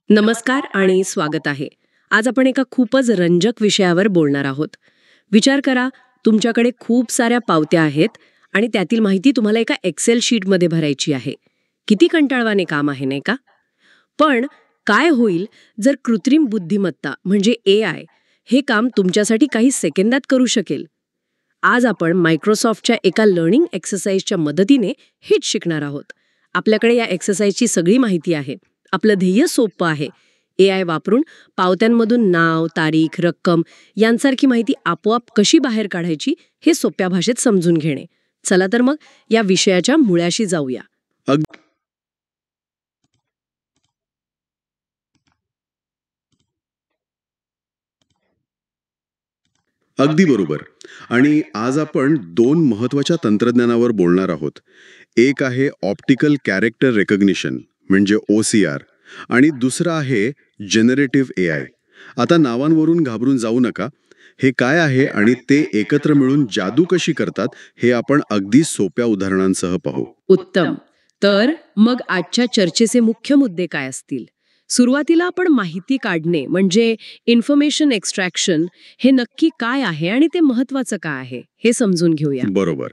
नमस्कार आणि स्वागत आहे. आज आपण एका खूपच रंजक विषयावर बोलणार आहोत. विचार करा, तुमच्याकडे खूप साऱ्या पावत्या आहेत आणि त्यातील माहिती तुम्हाला एका एक्सेल शीटमध्ये भरायची आहे. किती कंटाळवाणे काम आहे, नाही का? पण काय होईल जर कृत्रिम बुद्धिमत्ता म्हणजे AI हे काम तुमच्यासाठी काही सेकंदात करू शकेल? आज आपण मायक्रोसॉफ्टच्या एका लर्निंग एक्सरसाइजच्या मदतीने हेच शिकणार आहोत. आपल्याकडे या एक्सरसाइजची सगळी माहिती आहे. आपलं ध्येय सोपं आहे. AI वापरून पावत्यांमधून नाव, तारीख, रक्कम यांसारखी माहिती आपोआप कशी बाहेर काढायची हे सोप्या भाषेत समजून घेणे. चला तर मग या विषयाच्या मुळाशी जाऊया. अग- अगदी बरोबर. आणि आज आपण दोन महत्वाच्या तंत्रज्ञानावर बोलणार आहोत. एक आहे ऑप्टिकल कॅरेक्टर रेकग्निशन म्हणजे OCR आणि दुसरं आहे जनरेटिव्ह AI. आता नावांवरून घाबरून जाऊ नका. हे काय आहे आणि ते एकत्र मिळून जादू कशी करतात हे आपण अगदी सोप्या उदाहरणांसह पाहू. उत्तम. तर मग आजच्या चर्चेचे मुख्य मुद्दे काय असतील? सुरुवातीला आपण माहिती काढणे म्हणजे इन्फॉर्मेशन एक्स्ट्रॅक्शन हे नक्की काय आहे आणि ते महत्वाचं का आहे हे समजून घेऊया. बरोबर.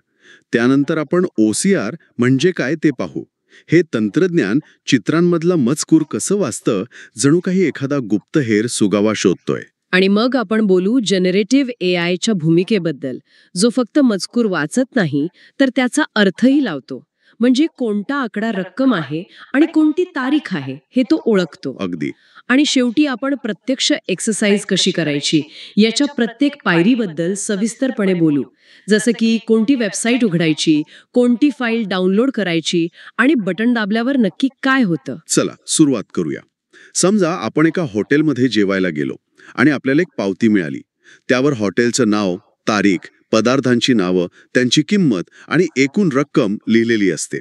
त्यानंतर आपण OCR म्हणजे काय ते पाहू. हे तंत्रज्ञान चित्रांमधला मजकूर कसं वाचतं, जणू काही एखादा गुप्तहेर सुगावा शोधतोय. आणि मग आपण बोलू जनरेटिव्ह AIच्या भूमिकेबद्दल, जो फक्त मजकूर वाचत नाही तर त्याचा अर्थही लावतो. म्हणजे कोणता आकडा रक्कम आहे आणि कोणती तारीख आहे हे तो ओळखतो. अगदी. आणि शेवटी आपण प्रत्यक्ष एक्सरसाइज कशी करायची याच्या प्रत्येक पायरीबद्दल सविस्तरपणे बोलू. जसं की कोणती वेबसाईट उघडायची, कोणती फाईल डाउनलोड करायची आणि बटन दाबल्यावर नक्की काय होतं. चला सुरुवात करूया. समजा आपण एका हॉटेलमध्ये जेवायला गेलो आणि आपल्याला एक पावती मिळाली. त्यावर हॉटेलचं नाव, तारीख, पदार्थांची नावं, त्यांची किंमत आणि एकूण रक्कम लिहिलेली असते.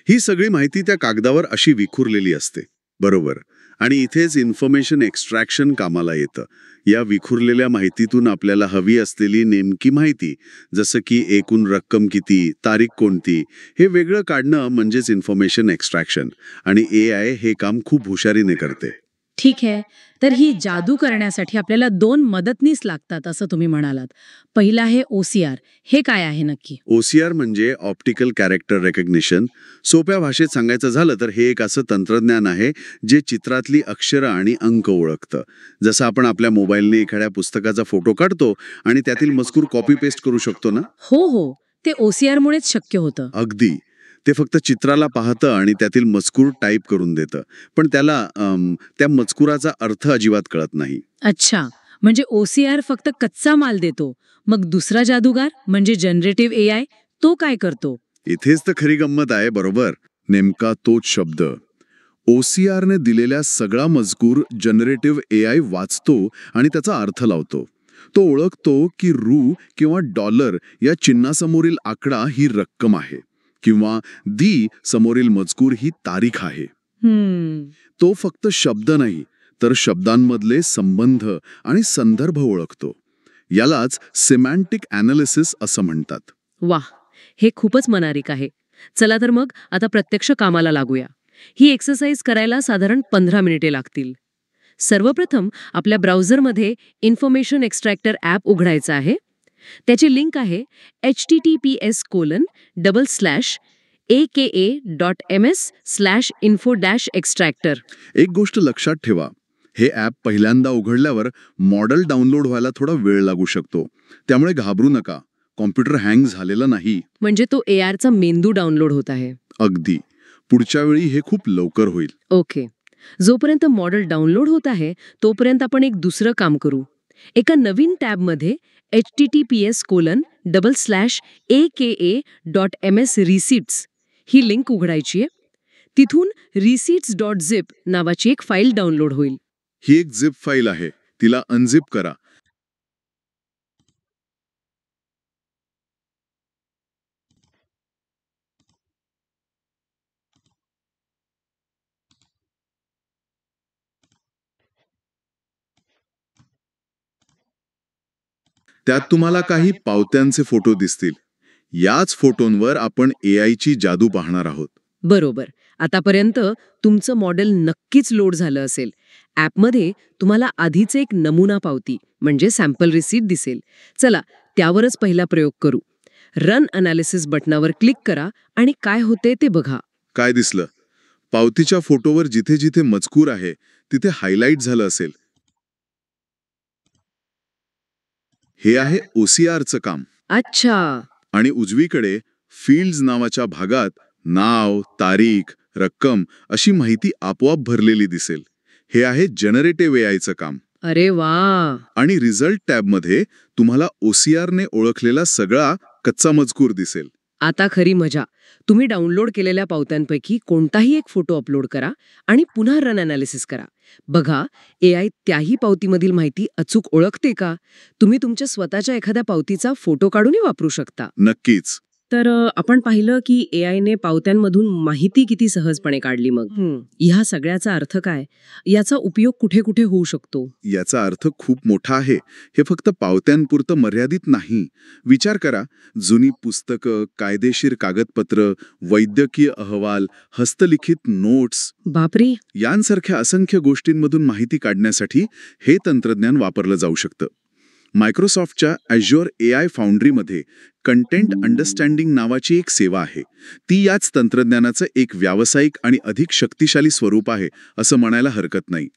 ही सगळी माहिती त्या कागदावर अशी विखुरलेली असते. बरोबर. आणि इथेच इन्फॉर्मेशन एक्स्ट्रॅक्शन कामाला येतं. या विखुरलेल्या माहितीतून आपल्याला हवी असलेली नेमकी माहिती, जसं की एकूण रक्कम किती, तारीख कोणती, हे वेगळं काढणं म्हणजेच इन्फॉर्मेशन एक्स्ट्रॅक्शन. आणि AI हे काम खूप हुशारीने करते. ठीक आहे. तर ही जादू करण्यासाठी आपल्याला 2 मदतनीस लागतात असं तुम्ही म्हणालात. पहिला आहे OCR. हे काय आहे नक्की? OCR म्हणजे ऑप्टिकल कॅरेक्टर रेकग्निशन. सोप्या भाषेत सांगायचं झालं तर हे एक असं तंत्रज्ञान आहे जे चित्रातली अक्षरं आणि अंक ओळखतं. जसं आपण आपल्या मोबाईलने एखाद्या पुस्तकाचा फोटो काढतो आणि त्यातील मजकूर कॉपी पेस्ट करू शकतो ना. हो हो. ते OCR मुळेच शक्य होतं. अगदी. ते फक्त चित्राला पाहतं आणि त्यातील मजकूर टाईप करून देतं. पण त्याला त्या मजकुराचा अर्थ अजिबात कळत नाही. अच्छा. म्हणजे OCR फक्त कच्चा माल देतो. मग दुसरा जादूगार म्हणजे जनरेटिव्ह AI तो काय करतो? इथेच तर खरी गंमत आहे. बरोबर. नेमका तोच शब्द. OCRने दिलेला सगळा मजकूर जनरेटिव्ह AI वाचतो आणि त्याचा अर्थ लावतो. तो ओळखतो की रु किंवा डॉलर या चिन्हासमोरील आकडा ही रक्कम आहे किंवा दी समोरील मजकूर ही तारीख आहे. तो फक्त शब्द नाही तर शब्दांमधले संबंध आणि संदर्भ ओळखतो. यालाच सिमॅन्टिक ॲनालिसिस असं म्हणतात. वाह, हे खूपच मनारिक आहे. चला तर मग आता प्रत्यक्ष कामाला लागूया. ही एक्सरसाइज करायला साधारण 15 मिनिटे लागतील. सर्वप्रथम आपल्या ब्राउझरमध्ये इन्फॉर्मेशन एक्स्ट्रॅक्टर ॲप उघडायचं आहे. त्याची लिंक आहे https:/aka.ms/info-extractor. एक गोष्ट लक्षात ठेवा, हे ॲप पहिल्यांदा उघडल्यावर मॉडेल डाउनलोड व्हायला थोडा वेळ लागू शकतो. त्यामुळे घाबरू नका. कॉम्प्युटर हँग झालेला नाही. म्हणजे तो ARचा मेंदू डाउनलोड होत आहे. अगदी. पुढच्या वेळी हे खूप लवकर होईल. ओके. जोपर्यंत मॉडेल डाउनलोड होत आहे तोपर्यंत आपण एक दुसरं काम करू. एका नवीन टॅबमध्ये https://aka.ms/receipts ही लिंक उघडायची आहे. तिथून receipts.zip नावाची एक फाईल डाउनलोड होईल. ही एक झिप फाईल आहे. तिला अनझिप करा. त्यात तुम्हाला काही पावत्यांचे फोटो दिसतील. याच फोटोंवर आपण AIची जादू पाहणार आहोत. बरोबर. आतापर्यंत तुमचं मॉडेल नक्कीच लोड झालं असेल. ॲपमध्ये तुम्हाला आधीचे एक नमुना पावती म्हणजे सॅम्पल रिसीट दिसेल. चला त्यावरच पहिला प्रयोग करू. रन अनालिसिस बटनावर क्लिक करा आणि काय होते ते बघा. काय दिसलं? पावतीच्या फोटोवर जिथे जिथे मजकूर आहे तिथे हायलाईट झालं असेल. हे आहे OCRचं काम. अच्छा. आणि उजवीकडे फील्ड्स नावाच्या भागात नाव, तारीख, रक्कम अशी माहिती आपोआप भरलेली दिसेल. हे आहे जनरेटिव्ह AIचं काम. अरे वा. आणि रिझल्ट टॅबमध्ये तुम्हाला OCRने ओळखलेला सगळा कच्चा मजकूर दिसेल. आता खरी मजा. तुम्ही डाउनलोड केलेल्या पावत्यांपैकी कोणताही एक फोटो अपलोड करा आणि पुन्हा रन अनालिसिस करा. बघा AI त्याही पावतीमधील माहिती अचूक ओळखते का? तुम्ही तुमच्या स्वतःच्या एखाद्या पावतीचा फोटो काढूनही वापरू शकता. नक्कीच. तर आपण पाहिलं की AIने पावत्यांमधून माहिती किती सहजपणे काढली. मग ह्या सगळ्याचा अर्थ काय? याचा उपयोग कुठे कुठे होऊ शकतो? याचा अर्थ खूप मोठा आहे. हे फक्त पावत्यांपुरतं मर्यादित नाही. विचार करा, जुनी पुस्तकं, कायदेशीर कागदपत्र, वैद्यकीय अहवाल, हस्तलिखित नोट्स, बापरे. यांसारख्या असंख्य गोष्टींमधून माहिती काढण्यासाठी हे तंत्रज्ञान वापरलं जाऊ शकतं. मायक्रोसॉफ्टच्या Azure AI फाउंड्रीमध्ये कंटेंट अंडरस्टँडिंग नावाची एक सेवा आहे. ती याच तंत्रज्ञानाचं एक व्यावसायिक आणि अधिक शक्तिशाली स्वरूप आहे असं म्हणायला हरकत नाही.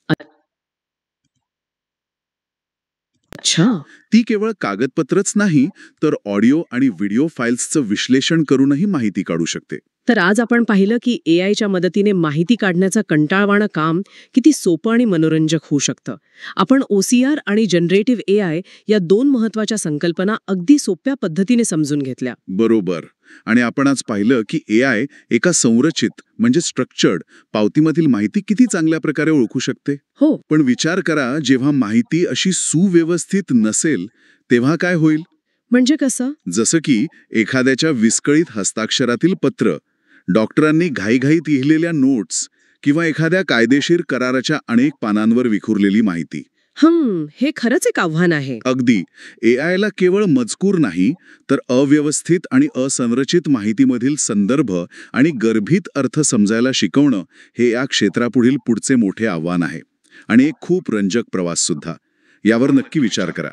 अच्छा. ती केवळ कागदपत्रच नाही तर ऑडिओ आणि व्हिडिओ फाईल्सचं विश्लेषण करूनही माहिती काढू शकते. तर आज आपण पाहिलं की AIच्या मदतीने माहिती काढण्याचं कंटाळवाणं काम किती सोपं आणि मनोरंजक होऊ शकतं. आपण OCR आणि जनरेटिव्ह AI या दोन महत्वाच्या संकल्पना अगदी सोप्या पद्धतीने समजून घेतल्या. बरोबर. आणि आपण आज पाहिलं की AI एका संरचित म्हणजे स्ट्रक्चर्ड पावतीमधील माहिती किती चांगल्या प्रकारे ओळखू शकते. हो. पण विचार करा, जेव्हा माहिती अशी सुव्यवस्थित नसेल तेव्हा काय होईल? म्हणजे कसं? जसं की एखाद्याच्या विस्कळीत हस्ताक्षरातील पत्र, डॉक्टरांनी घाईघाईत लिहिलेल्या नोट्स किंवा एखाद्या कायदेशीर कराराच्या अनेक पानांवर विखुरलेली माहिती. हे खरंच एक आव्हान आहे. अगदी. AIला केवळ मजकूर नाही तर अव्यवस्थित आणि असंरचित माहितीमधील संदर्भ आणि गर्भित अर्थ समजायला शिकवणं हे या क्षेत्रापुढील पुढचे मोठे आव्हान आहे. आणि एक खूप रंजक प्रवास सुद्धा. यावर नक्की विचार करा.